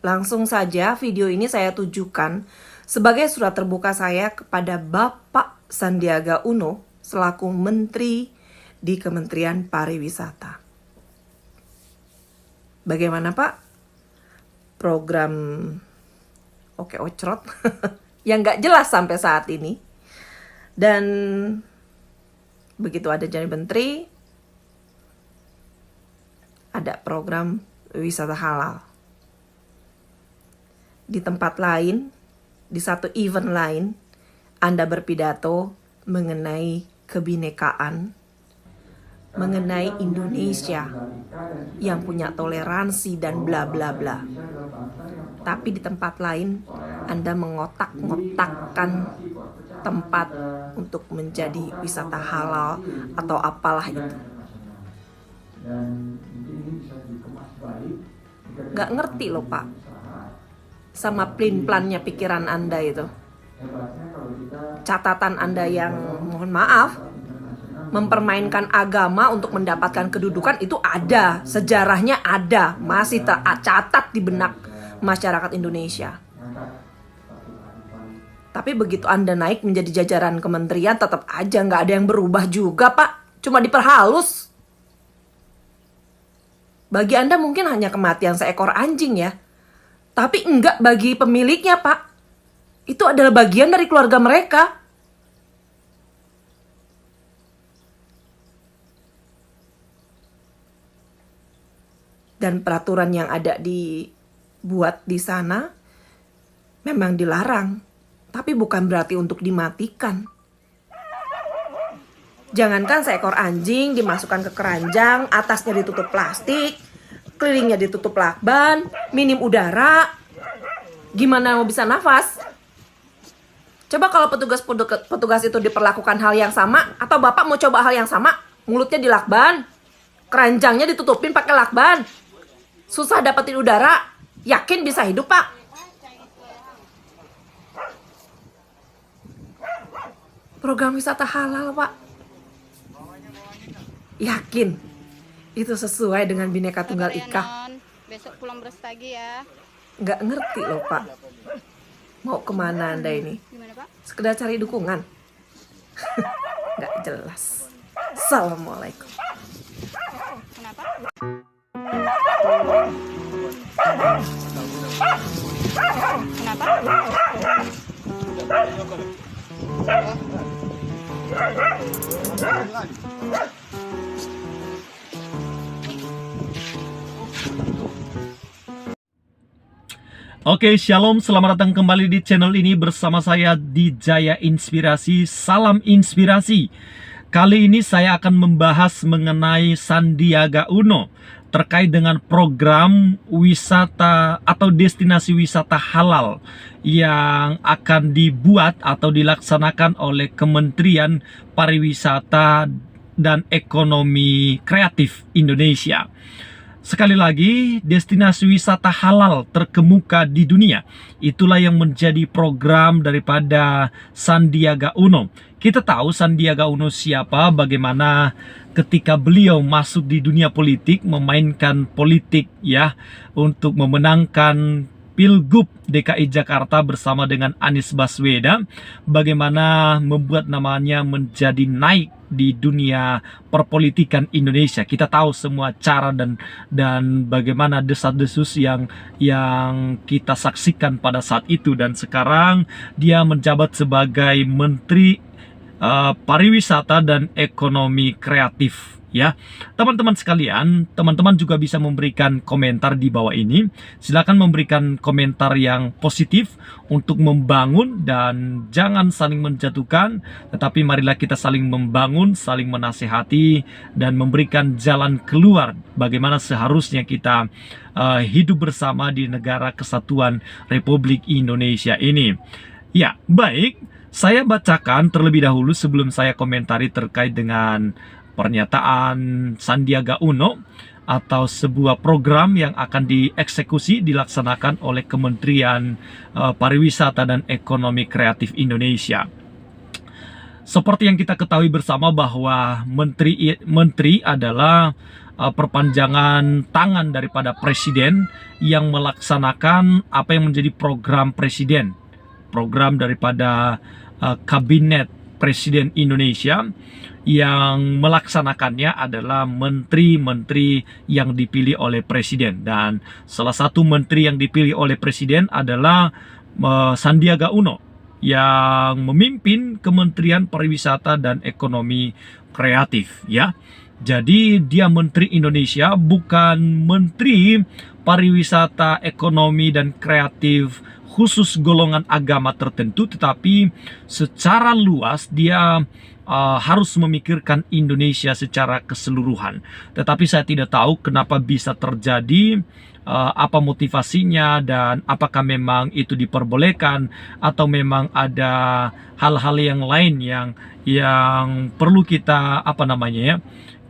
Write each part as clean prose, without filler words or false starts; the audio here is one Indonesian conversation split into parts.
Langsung saja video ini saya tujukan sebagai surat terbuka saya kepada Bapak Sandiaga Uno selaku Menteri di Kementerian Pariwisata. Bagaimana Pak? Program Oke Ocrot yang gak jelas sampai saat ini. Dan begitu ada jadi menteri, ada program wisata halal. Di tempat lain, di satu event lain, Anda berpidato mengenai kebinekaan, mengenai Indonesia yang punya toleransi dan bla bla bla. Tapi di tempat lain, Anda mengotak-ngotakkan tempat untuk menjadi wisata halal atau apalah itu. Gak ngerti loh Pak sama plan-plannya pikiran Anda itu. Catatan Anda yang mohon maaf mempermainkan agama untuk mendapatkan kedudukan itu ada, sejarahnya ada, masih tercatat di benak masyarakat Indonesia. Tapi begitu Anda naik menjadi jajaran kementerian, tetap aja nggak ada yang berubah juga Pak, cuma diperhalus. Bagi Anda mungkin hanya kematian seekor anjing ya, tapi enggak bagi pemiliknya Pak. Itu adalah bagian dari keluarga mereka. Dan peraturan yang ada dibuat di sana memang dilarang, tapi bukan berarti untuk dimatikan. Jangankan seekor anjing dimasukkan ke keranjang, atasnya ditutup plastik, kelilingnya ditutup lakban, minim udara. Gimana mau bisa nafas? Coba kalau petugas itu diperlakukan hal yang sama, atau Bapak mau coba hal yang sama, mulutnya dilakban, keranjangnya ditutupin pakai lakban. Susah dapetin udara, yakin bisa hidup Pak? Program wisata halal Pak, yakin itu sesuai dengan Bhinneka Tunggal Ika? Besok pulang berstagi ya. Nggak ngerti loh Pak, mau kemana Anda ini? Gimana Pak? Sekedar cari dukungan? Nggak jelas. Assalamualaikum. Kenapa? Kenapa? Oke, shalom, selamat datang kembali di channel ini bersama saya di Jaya Inspirasi. Salam inspirasi. Kali ini saya akan membahas mengenai Sandiaga Uno terkait dengan program wisata atau destinasi wisata halal yang akan dibuat atau dilaksanakan oleh Kementerian Pariwisata dan Ekonomi Kreatif Indonesia. Sekali lagi, destinasi wisata halal terkemuka di dunia. Itulah yang menjadi program daripada Sandiaga Uno. Kita tahu Sandiaga Uno siapa, bagaimana ketika beliau masuk di dunia politik, memainkan politik ya, untuk memenangkan Pilgub DKI Jakarta bersama dengan Anies Baswedan, bagaimana membuat namanya menjadi naik di dunia perpolitikan Indonesia. Kita tahu semua cara dan bagaimana desas-desus yang kita saksikan pada saat itu, dan sekarang dia menjabat sebagai Menteri Pariwisata dan Ekonomi Kreatif. Ya, teman-teman sekalian, teman-teman juga bisa memberikan komentar di bawah ini. Silakan memberikan komentar yang positif untuk membangun dan jangan saling menjatuhkan, tetapi marilah kita saling membangun, saling menasehati dan memberikan jalan keluar bagaimana seharusnya kita hidup bersama di negara kesatuan Republik Indonesia ini. Ya, baik, saya bacakan terlebih dahulu sebelum saya komentari terkait dengan pernyataan Sandiaga Uno atau sebuah program yang akan dieksekusi dilaksanakan oleh Kementerian Pariwisata dan Ekonomi Kreatif Indonesia. Seperti yang kita ketahui bersama bahwa menteri adalah perpanjangan tangan daripada presiden yang melaksanakan apa yang menjadi program presiden, program daripada kabinet presiden Indonesia. Yang melaksanakannya adalah menteri-menteri yang dipilih oleh presiden, dan salah satu menteri yang dipilih oleh presiden adalah Sandiaga Uno yang memimpin Kementerian Pariwisata dan Ekonomi Kreatif, ya. Jadi dia Menteri Indonesia, bukan Menteri Pariwisata, Ekonomi dan Kreatif khusus golongan agama tertentu, tetapi secara luas dia harus memikirkan Indonesia secara keseluruhan. Tetapi saya tidak tahu kenapa bisa terjadi, apa motivasinya, dan apakah memang itu diperbolehkan atau memang ada hal-hal yang lain yang perlu kita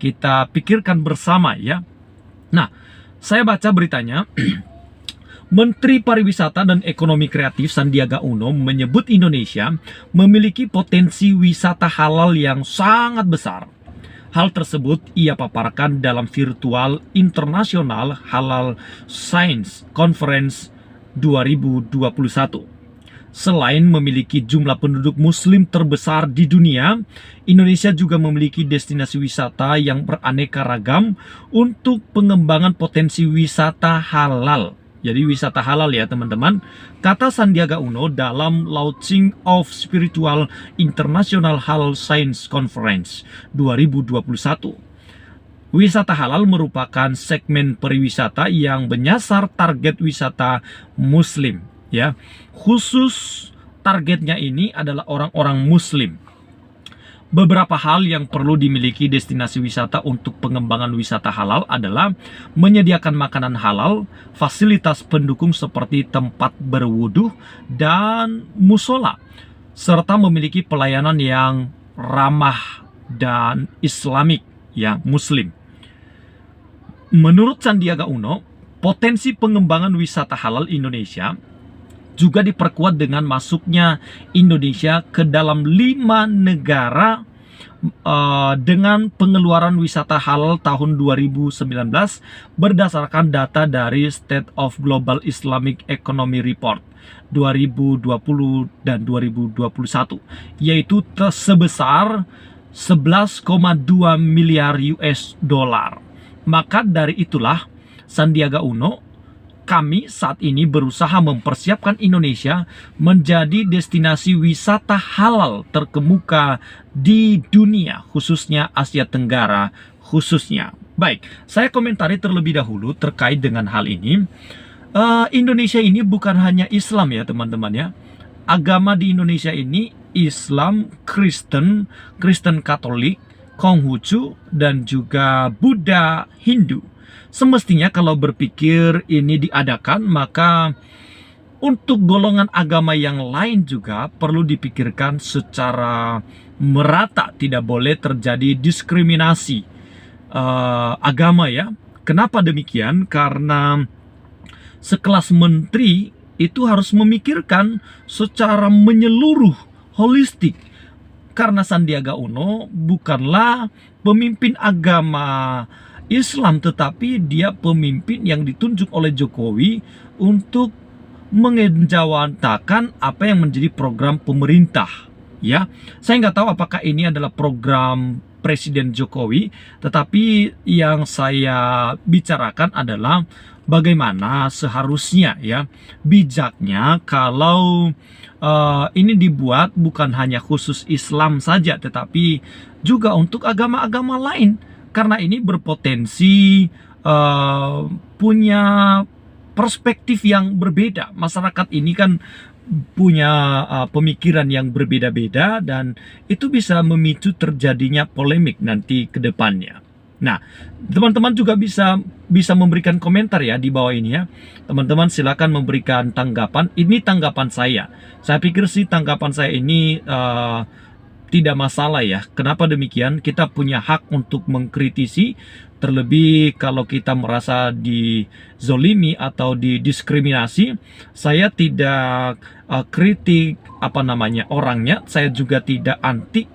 kita pikirkan bersama, ya. Nah, saya baca beritanya. Menteri Pariwisata dan Ekonomi Kreatif Sandiaga Uno menyebut Indonesia memiliki potensi wisata halal yang sangat besar. Hal tersebut ia paparkan dalam virtual International Halal Science Conference 2021. Selain memiliki jumlah penduduk muslim terbesar di dunia, Indonesia juga memiliki destinasi wisata yang beraneka ragam untuk pengembangan potensi wisata halal. Jadi wisata halal, ya teman-teman, kata Sandiaga Uno dalam launching of Spiritual International Halal Science Conference 2021. Wisata halal merupakan segmen pariwisata yang menyasar target wisata muslim, ya. Khusus targetnya ini adalah orang-orang muslim. Beberapa hal yang perlu dimiliki destinasi wisata untuk pengembangan wisata halal adalah menyediakan makanan halal, fasilitas pendukung seperti tempat berwudu dan musola, serta memiliki pelayanan yang ramah dan islamik, ya, muslim. Menurut Sandiaga Uno, potensi pengembangan wisata halal Indonesia juga diperkuat dengan masuknya Indonesia ke dalam 5 negara dengan pengeluaran wisata halal tahun 2019 berdasarkan data dari State of Global Islamic Economy Report 2020 dan 2021, yaitu sebesar 11,2 miliar US dollar. Maka dari itulah Sandiaga Uno, kami saat ini berusaha mempersiapkan Indonesia menjadi destinasi wisata halal terkemuka di dunia, khususnya Asia Tenggara khususnya. Baik, saya komentari terlebih dahulu terkait dengan hal ini. Indonesia ini bukan hanya Islam, ya teman-teman, ya. Agama di Indonesia ini Islam, Kristen Katolik, Konghucu, dan juga Buddha, Hindu. Semestinya kalau berpikir ini diadakan, maka untuk golongan agama yang lain juga perlu dipikirkan secara merata. Tidak boleh terjadi diskriminasi agama, ya. Kenapa demikian? Karena sekelas menteri itu harus memikirkan secara menyeluruh, holistik. Karena Sandiaga Uno bukanlah pemimpin agama Islam, tetapi dia pemimpin yang ditunjuk oleh Jokowi untuk mengejawantakan apa yang menjadi program pemerintah, ya. Saya nggak tahu apakah ini adalah program Presiden Jokowi, tetapi yang saya bicarakan adalah bagaimana seharusnya, ya, bijaknya kalau ini dibuat bukan hanya khusus Islam saja, tetapi juga untuk agama-agama lain. Karena ini berpotensi punya perspektif yang berbeda. Masyarakat ini kan punya pemikiran yang berbeda-beda, dan itu bisa memicu terjadinya polemik nanti ke depannya. Nah, teman-teman juga bisa memberikan komentar, ya, di bawah ini, ya. Teman-teman silakan memberikan tanggapan. Ini tanggapan saya. Saya pikir sih tanggapan saya ini tidak masalah, ya. Kenapa demikian? Kita punya hak untuk mengkritisi, terlebih kalau kita merasa dizolimi atau didiskriminasi. Saya tidak kritik orangnya. Saya juga tidak anti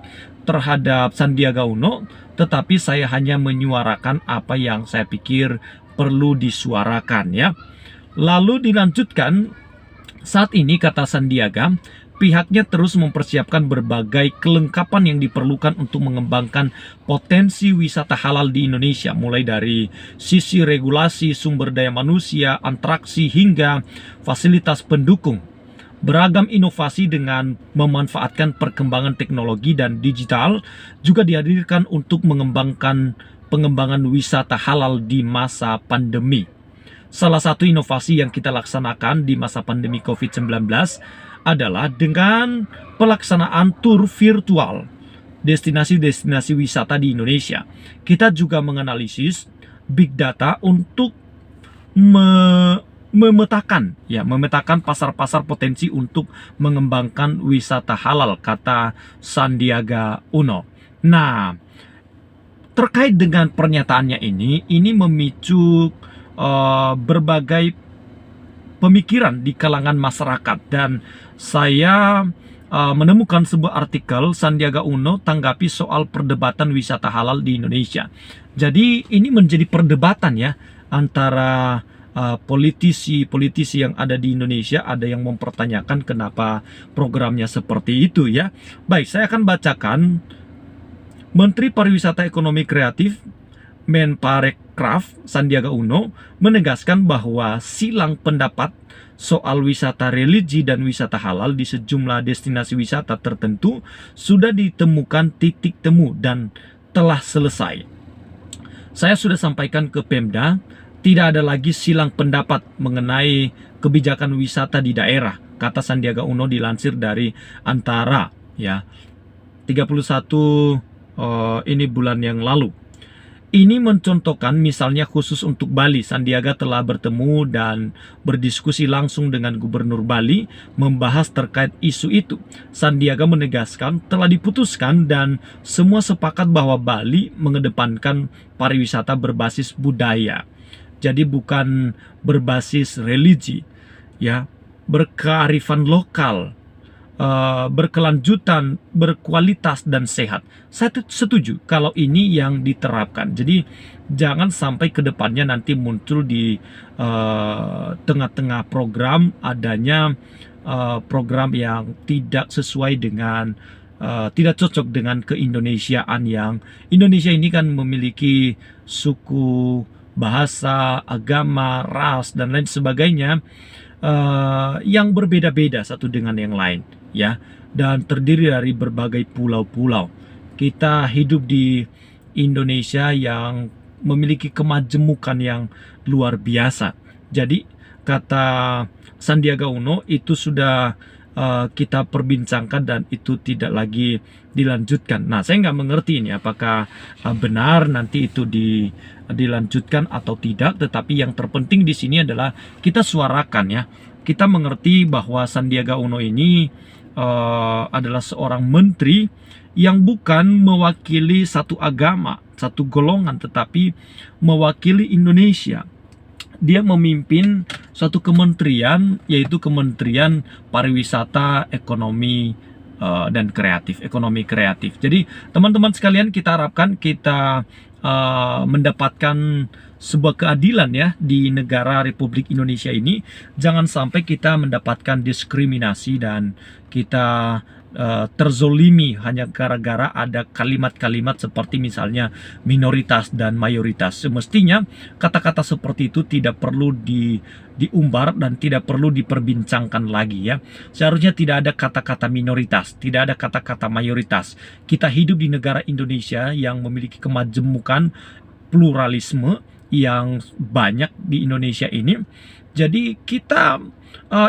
terhadap Sandiaga Uno, tetapi saya hanya menyuarakan apa yang saya pikir perlu disuarakan ya. Lalu dilanjutkan, saat ini kata Sandiaga, pihaknya terus mempersiapkan berbagai kelengkapan yang diperlukan untuk mengembangkan potensi wisata halal di Indonesia, mulai dari sisi regulasi, sumber daya manusia, atraksi, hingga fasilitas pendukung. Beragam inovasi dengan memanfaatkan perkembangan teknologi dan digital juga dihadirkan untuk mengembangkan pengembangan wisata halal di masa pandemi. Salah satu inovasi yang kita laksanakan di masa pandemi COVID-19 adalah dengan pelaksanaan tur virtual destinasi-destinasi wisata di Indonesia. Kita juga menganalisis big data untuk memetakan pasar-pasar potensi untuk mengembangkan wisata halal, kata Sandiaga Uno. Nah, terkait dengan pernyataannya ini memicu berbagai pemikiran di kalangan masyarakat, dan saya menemukan sebuah artikel Sandiaga Uno tanggapi soal perdebatan wisata halal di Indonesia. Jadi ini menjadi perdebatan ya antara politisi yang ada di Indonesia. Ada yang mempertanyakan kenapa programnya seperti itu ya. Baik, saya akan bacakan. Menteri Pariwisata Ekonomi Kreatif Menparekraf Sandiaga Uno menegaskan bahwa silang pendapat soal wisata religi dan wisata halal di sejumlah destinasi wisata tertentu sudah ditemukan titik temu dan telah selesai. Saya sudah sampaikan ke Pemda, tidak ada lagi silang pendapat mengenai kebijakan wisata di daerah, kata Sandiaga Uno dilansir dari Antara ya. 31 ini bulan yang lalu. Ini mencontohkan misalnya khusus untuk Bali, Sandiaga telah bertemu dan berdiskusi langsung dengan Gubernur Bali membahas terkait isu itu. Sandiaga menegaskan telah diputuskan dan semua sepakat bahwa Bali mengedepankan pariwisata berbasis budaya. Jadi bukan berbasis religi ya, berkearifan lokal, berkelanjutan, berkualitas dan sehat. Saya setuju kalau ini yang diterapkan. Jadi jangan sampai ke depannya nanti muncul di tengah-tengah program adanya program yang tidak sesuai dengan tidak cocok dengan keindonesiaan, yang Indonesia ini kan memiliki suku, bahasa, agama, ras dan lain sebagainya yang berbeda-beda satu dengan yang lain ya, dan terdiri dari berbagai pulau-pulau. Kita hidup di Indonesia yang memiliki kemajemukan yang luar biasa. Jadi kata Sandiaga Uno itu sudah kita perbincangkan dan itu tidak lagi dilanjutkan. Nah, saya nggak mengerti ini apakah benar nanti itu dilanjutkan atau tidak. Tetapi yang terpenting di sini adalah kita suarakan ya. Kita mengerti bahwa Sandiaga Uno ini adalah seorang menteri yang bukan mewakili satu agama, satu golongan, tetapi mewakili Indonesia. Dia memimpin suatu kementerian, yaitu Kementerian Pariwisata, Ekonomi dan Kreatif, Ekonomi Kreatif. Jadi teman-teman sekalian, kita harapkan kita mendapatkan sebuah keadilan ya di negara Republik Indonesia ini. Jangan sampai kita mendapatkan diskriminasi dan kita terzolimi hanya gara-gara ada kalimat-kalimat seperti misalnya minoritas dan mayoritas. Semestinya kata-kata seperti itu tidak perlu diumbar dan tidak perlu diperbincangkan lagi ya. Seharusnya tidak ada kata-kata minoritas, tidak ada kata-kata mayoritas. Kita hidup di negara Indonesia yang memiliki kemajemukan, pluralisme yang banyak di Indonesia ini. Jadi kita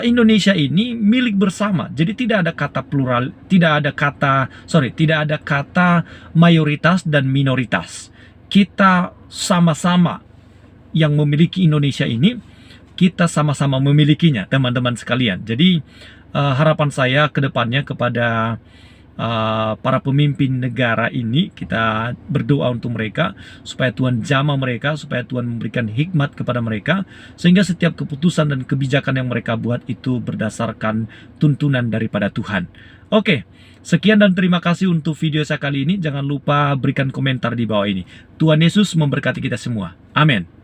Indonesia ini milik bersama. Jadi tidak ada kata plural, tidak ada kata mayoritas dan minoritas. Kita sama-sama yang memiliki Indonesia ini, kita sama-sama memilikinya, teman-teman sekalian. Jadi harapan saya ke depannya kepada para pemimpin negara ini, kita berdoa untuk mereka supaya Tuhan jamah mereka, supaya Tuhan memberikan hikmat kepada mereka, sehingga setiap keputusan dan kebijakan yang mereka buat itu berdasarkan tuntunan daripada Tuhan. Oke, sekian dan terima kasih untuk video saya kali ini. Jangan lupa berikan komentar di bawah ini. Tuhan Yesus memberkati kita semua. Amin.